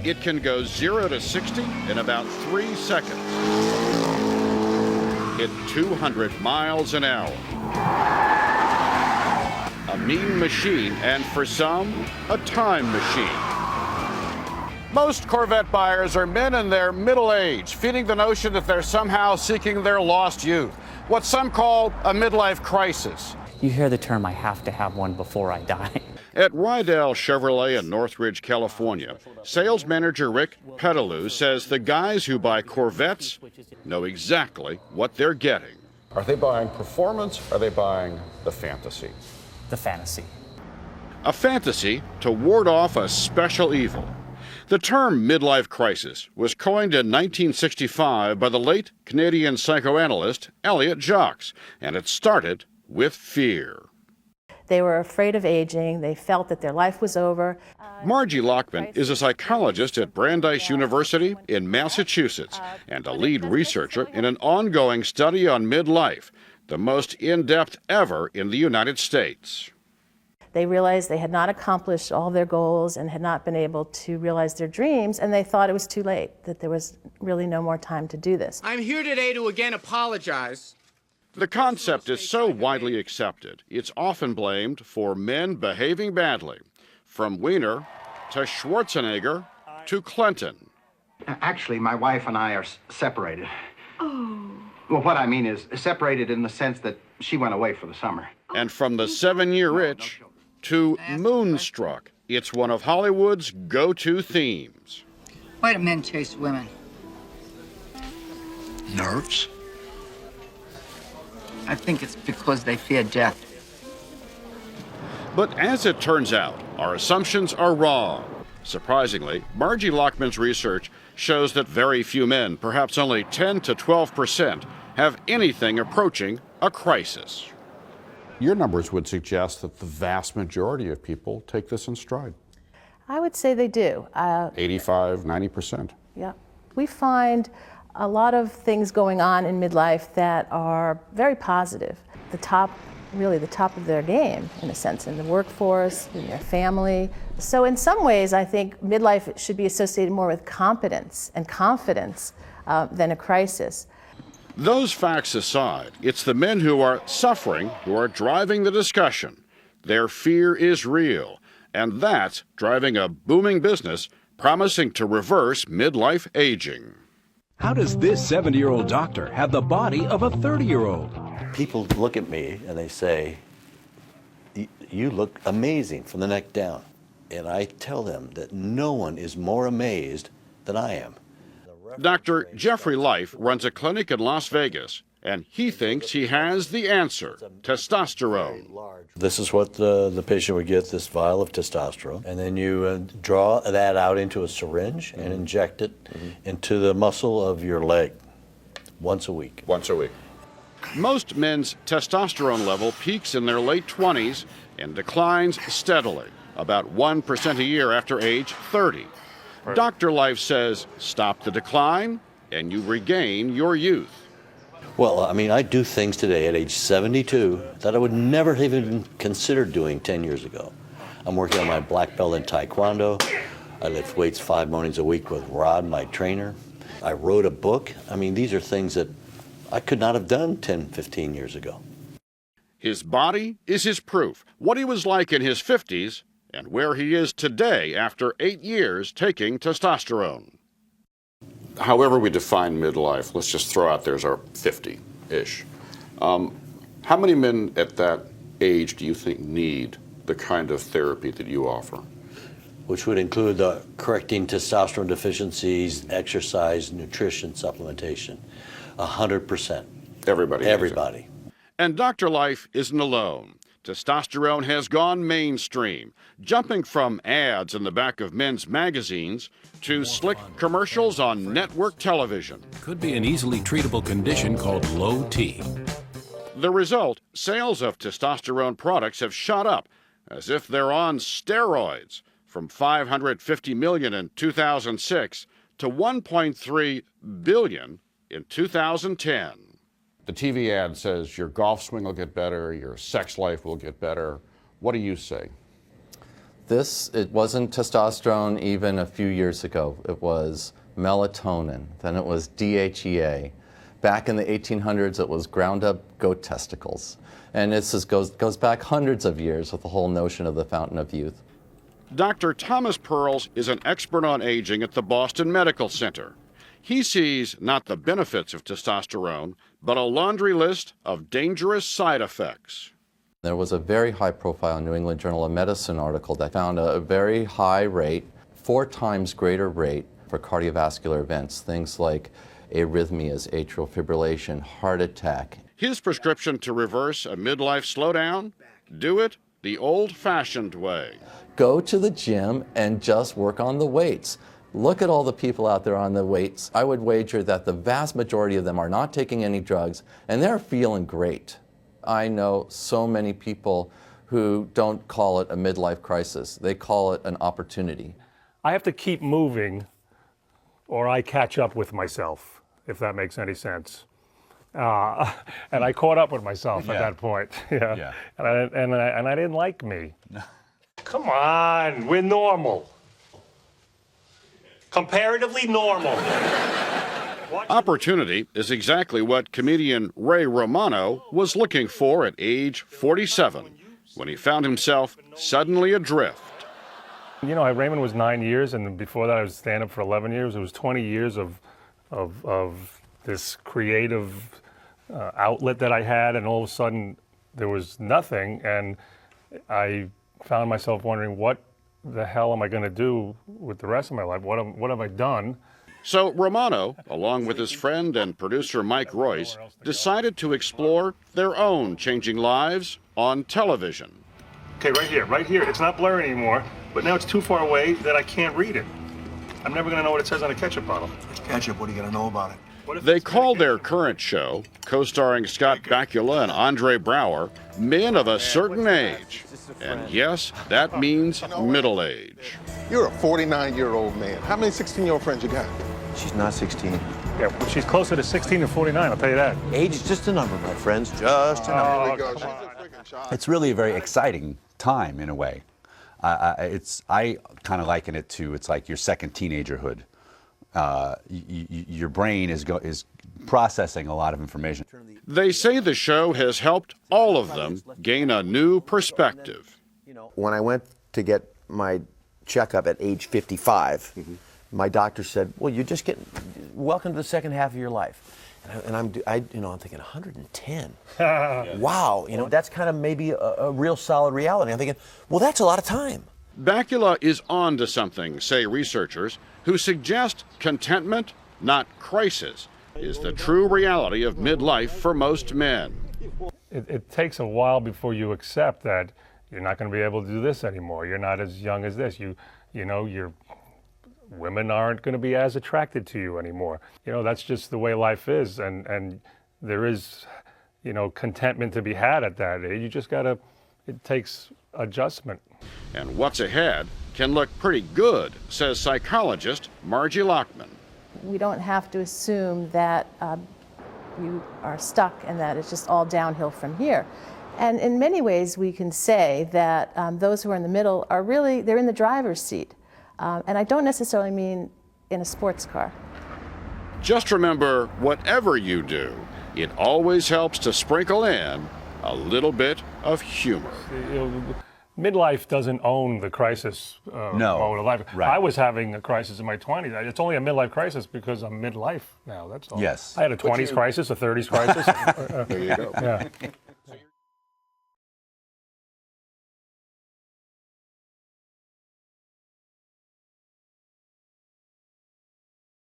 It can go 0 to 60 in about 3 seconds. Hit 200 miles an hour. A mean machine, and for some, a time machine. Most Corvette buyers are men in their middle age, feeding the notion that they're somehow seeking their lost youth, what some call a midlife crisis. You hear the term, I have to have one before I die. At Rydell Chevrolet in Northridge, California, sales manager Rick Petalou says the guys who buy Corvettes know exactly what they're getting. Are they buying performance? Or are they buying the fantasy? The fantasy. A fantasy to ward off a special evil. The term midlife crisis was coined in 1965 by the late Canadian psychoanalyst Elliot Jacques, and it started with fear. They were afraid of aging. They felt that their life was over. Margie Lockman is a psychologist at Brandeis University in Massachusetts and a lead researcher in an ongoing study on midlife, the most in-depth ever in the United States. They realized they had not accomplished all their goals and had not been able to realize their dreams, and they thought it was too late, that there was really no more time to do this. I'm here today to again apologize. The concept is so widely accepted, it's often blamed for men behaving badly, from Wiener to Schwarzenegger to Clinton. Actually, my wife and I are separated. Oh. Well, what I mean is separated in the sense that she went away for the summer. And from the 7-year itch to Moonstruck, it's one of Hollywood's go-to themes. Why do men chase women? Nerves? I think it's because they fear death. But as it turns out, our assumptions are wrong. Surprisingly, Margie Lockman's research shows that very few men, perhaps only 10 to 12%, have anything approaching a crisis. Your numbers would suggest that the vast majority of people take this in stride. I would say they do. 85, 90%. Yeah. We find a lot of things going on in midlife that are very positive. Really the top of their game, in a sense, in the workforce, in their family. So in some ways, I think midlife should be associated more with competence and confidence than a crisis. Those facts aside, it's the men who are suffering who are driving the discussion. Their fear is real, and that's driving a booming business promising to reverse midlife aging. How does this 70-year-old doctor have the body of a 30-year-old? People look at me and they say, you look amazing from the neck down. And I tell them that no one is more amazed than I am. Dr. Jeffrey Life runs a clinic in Las Vegas, and he thinks he has the answer: testosterone. This is what the patient would get, this vial of testosterone, and then you draw that out into a syringe and inject it into the muscle of your leg once a week. Once a week. Most men's testosterone level peaks in their late 20s and declines steadily, about 1% a year after age 30. Dr. Life says, stop the decline and you regain your youth. Well, I mean, I do things today at age 72 that I would never have even considered doing 10 years ago. I'm working on my black belt in Taekwondo. I lift weights 5 mornings a week with Rod, my trainer. I wrote a book. I mean, these are things that I could not have done 10, 15 years ago. His body is his proof. What he was like in his 50s and where he is today after 8 years taking testosterone. However we define midlife, let's just throw out there's our 50-ish. How many men at that age do you think need the kind of therapy that you offer? Which would include the correcting testosterone deficiencies, exercise, nutrition, supplementation. 100%. Everybody. Everybody. And Dr. Life isn't alone. Testosterone has gone mainstream, jumping from ads in the back of men's magazines to slick commercials on network television. Could be an easily treatable condition called low T. The result, sales of testosterone products have shot up as if they're on steroids, from 550 million in 2006 to 1.3 billion in 2010. The TV ad says your golf swing will get better, your sex life will get better. What do you say? It wasn't testosterone even a few years ago. It was melatonin, then it was DHEA. Back in the 1800s, it was ground up goat testicles. And this goes back hundreds of years with the whole notion of the fountain of youth. Dr. Thomas Pearls is an expert on aging at the Boston Medical Center. He sees not the benefits of testosterone, but a laundry list of dangerous side effects. There was a very high-profile New England Journal of Medicine article that found a very high rate, 4 times greater rate for cardiovascular events, things like arrhythmias, atrial fibrillation, heart attack. His prescription to reverse a midlife slowdown? Do it the old-fashioned way. Go to the gym and just work on the weights. Look at all the people out there on the weights. I would wager that the vast majority of them are not taking any drugs, and they're feeling great. I know so many people who don't call it a midlife crisis. They call it an opportunity. I have to keep moving or I catch up with myself, if that makes any sense. And I caught up with myself at that point. Yeah. And I didn't like me. Come on, we're normal. Comparatively normal. Opportunity is exactly what comedian Ray Romano was looking for at age 47, when he found himself suddenly adrift. You know, Raymond was 9 years, and before that I was stand-up for 11 years. It was 20 years of this creative outlet that I had, and all of a sudden there was nothing, and I found myself wondering, what the hell am I going to do with the rest of my life? What have I done? So Romano, along with his friend and producer Mike Royce, decided to explore their own changing lives on television. Okay, right here. It's not blurry anymore, but now it's too far away that I can't read it. I'm never going to know what it says on a ketchup bottle. It's ketchup. What are you going to know about it? They call their current show, co-starring Scott Bakula and Andre Brower, Men of a Certain Age. And yes, that means middle age. You're a 49-year-old man. How many 16-year-old friends you got? She's not 16. Yeah, well, she's closer to 16 than 49, I'll tell you that. Age is just a number, my friends. Just a number. Here we go. It's really a very exciting time in a way. I kind of liken it to, it's like your second teenagerhood. Your brain is processing a lot of information. They say the show has helped all of them gain a new perspective. When I went to get my checkup at age 55, my doctor said, "Well, you're just getting welcome to the second half of your life." And I'm thinking 110. Wow, that's kind of maybe a real solid reality. I'm thinking, well, that's a lot of time. Bakula is on to something, say researchers, who suggest contentment, not crisis, is the true reality of midlife for most men. It takes a while before you accept that you're not going to be able to do this anymore. You're not as young as this. Your women aren't going to be as attracted to you anymore. That's just the way life is, and there is, contentment to be had at that age. You just gotta. It takes adjustment. And what's ahead can look pretty good, says psychologist Margie Lockman. We don't have to assume that you are stuck and that it's just all downhill from here. And in many ways, we can say that those who are in the middle are really, they're in the driver's seat. And I don't necessarily mean in a sports car. Just remember, whatever you do, it always helps to sprinkle in a little bit of humor. Midlife doesn't own the crisis mode of life. Right. I was having a crisis in my 20s. It's only a midlife crisis because I'm midlife now, that's all. Yes. I had a 20s crisis, a 30s crisis. There you go. Yeah.